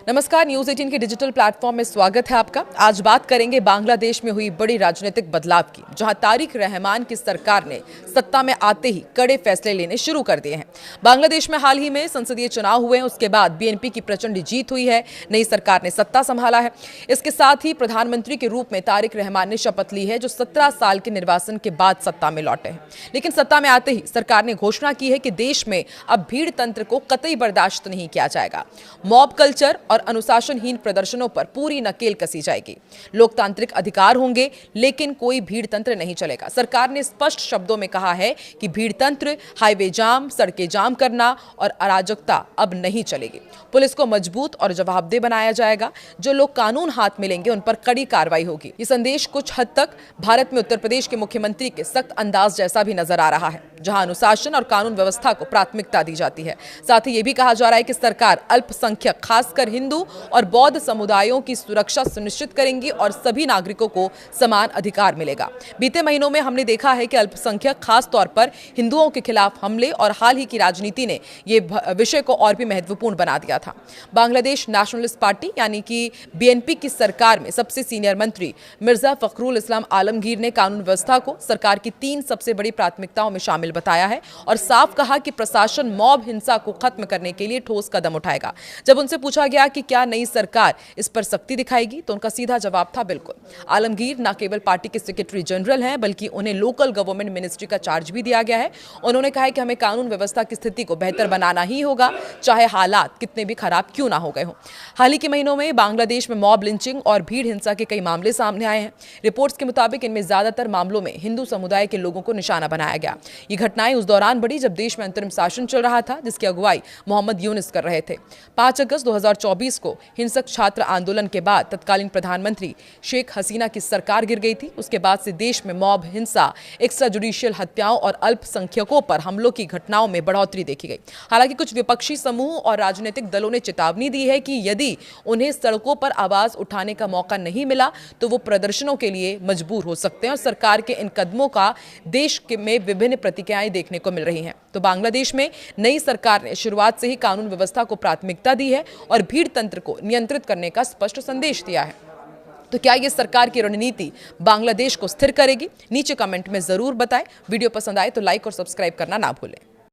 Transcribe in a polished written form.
नमस्कार, न्यूज 18 के digital platform में स्वागत है आपका। आज बात करेंगे बांग्लादेश में हुई बड़ी राजनीतिक बदलाव की, जहां तारिक रहमान की सरकार ने सत्ता में आते ही कड़े फैसले लेने शुरू कर दिए हैं। बांग्लादेश में हाल ही में संसदीय चुनाव हुए हैं, उसके बाद बीएनपी की प्रचंड जीत हुई है, नई सरकार ने सत्ता संभाला है। इसके साथ ही प्रधानमंत्री के रूप में तारिक रहमान ने शपथ ली है, जो 17 साल के निर्वासन के बाद सत्ता में लौटे हैं। लेकिन सत्ता में आते ही सरकार ने घोषणा की है कि देश में अब भीड़ तंत्र को कतई बर्दाश्त नहीं किया जाएगा। मॉब कल्चर और अनुशासनहीन प्रदर्शनों पर पूरी नकेल कसी जाएगी। लोकतांत्रिक अधिकार होंगे, लेकिन कोई भीड़ तंत्र नहीं चलेगा। सरकार ने स्पष्ट शब्दों में कहा है कि भीड़ तंत्र, हाईवे जाम, सड़कें जाम करना और अराजकता अब नहीं चलेगी। पुलिस को मजबूत और जवाबदेह बनाया जाएगा। जो लोग कानून हाथ में लेंगे, उन पर कड़ी कार्रवाई होगी। ये संदेश कुछ हद तक भारत में उत्तर प्रदेश के मुख्यमंत्री के सख्त अंदाज जैसा भी नजर आ रहा है, जहां अनुशासन और कानून व्यवस्था को प्राथमिकता दी जाती है। साथ ही यह भी कहा जा रहा है कि सरकार अल्पसंख्यक, खासकर हिंदू और बौद्ध समुदायों की सुरक्षा सुनिश्चित करेंगी और सभी नागरिकों को समान अधिकार मिलेगा। बीते महीनों में हमने देखा है कि अल्पसंख्यक, खास तौर पर हिंदुओं के खिलाफ हमले और हाल ही की राजनीति ने यह विषय को और भी महत्वपूर्ण बना दिया था। बांग्लादेश नेशनलिस्ट पार्टी यानी कि बीएनपी की सरकार में सबसे सीनियर मंत्री मिर्जा फखरुल इस्लाम आलमगीर ने कानून व्यवस्था को सरकार की 3 सबसे बड़ी प्राथमिकताओं में शामिल बताया है और साफ कहा कि प्रशासन मॉब हिंसा को खत्म करने के लिए ठोस कदम उठाएगा। जब उनसे पूछा गया कि क्या नई सरकार इस पर सख्ती दिखाएगी, तो उनका सीधा जवाब था बिल्कुल। आलमगीर न केवल पार्टी के सेक्रेटरी जनरल हैं, बल्कि उन्हें लोकल गवर्नमेंट मिनिस्ट्री का चार्ज भी दिया गया है। उन्होंने कहा है कि हमें कानून व्यवस्था की स्थिति को बेहतर बनाना ही होगा, चाहे हालात कितने भी खराब क्यों ना हो गए हों। हाल ही के महीनों में बांग्लादेश में मॉब लिंचिंग और भीड़ हिंसा के कई मामले सामने आए हैं। रिपोर्ट्स के मुताबिक इनमें ज्यादातर मामलों में हिंदू समुदाय के लोगों को निशाना बनाया गया। ये घटनाएं उस दौरान बढ़ी जब देश में अंतरिम शासन चल रहा था, जिसकी अगुवाई मोहम्मद यूनुस कर रहे थे। 5 अगस्त 2024 को हिंसक छात्र आंदोलन के बाद तत्कालीन प्रधानमंत्री शेख हसीना की सरकार गिर गई थी। उसके बाद से देश में मॉब हिंसा, एक्स्ट्रा जुडिशियल हत्याओं और अल्पसंख्यकों पर हमलों की घटनाओं में बढ़ोतरी देखी गई। हालांकि कुछ विपक्षी समूह और राजनीतिक दलों ने चेतावनी दी है कि यदि उन्हें सड़कों पर आवाज उठाने का मौका नहीं मिला, तो वो प्रदर्शनों के लिए मजबूर हो सकते हैं और सरकार के इन कदमों का देश में विभिन्न प्रतिक्रियाएं देखने को मिल रही हैं। तो बांग्लादेश में नई सरकार ने शुरुआत से ही कानून व्यवस्था को प्राथमिकता दी है और भीड़ तंत्र को नियंत्रित करने का स्पष्ट संदेश दिया है। तो क्या ये सरकार की रणनीति बांग्लादेश को स्थिर करेगी? नीचे कमेंट में जरूर बताएं। वीडियो पसंद आए तो लाइक और सब्सक्राइब करना ना भूलें।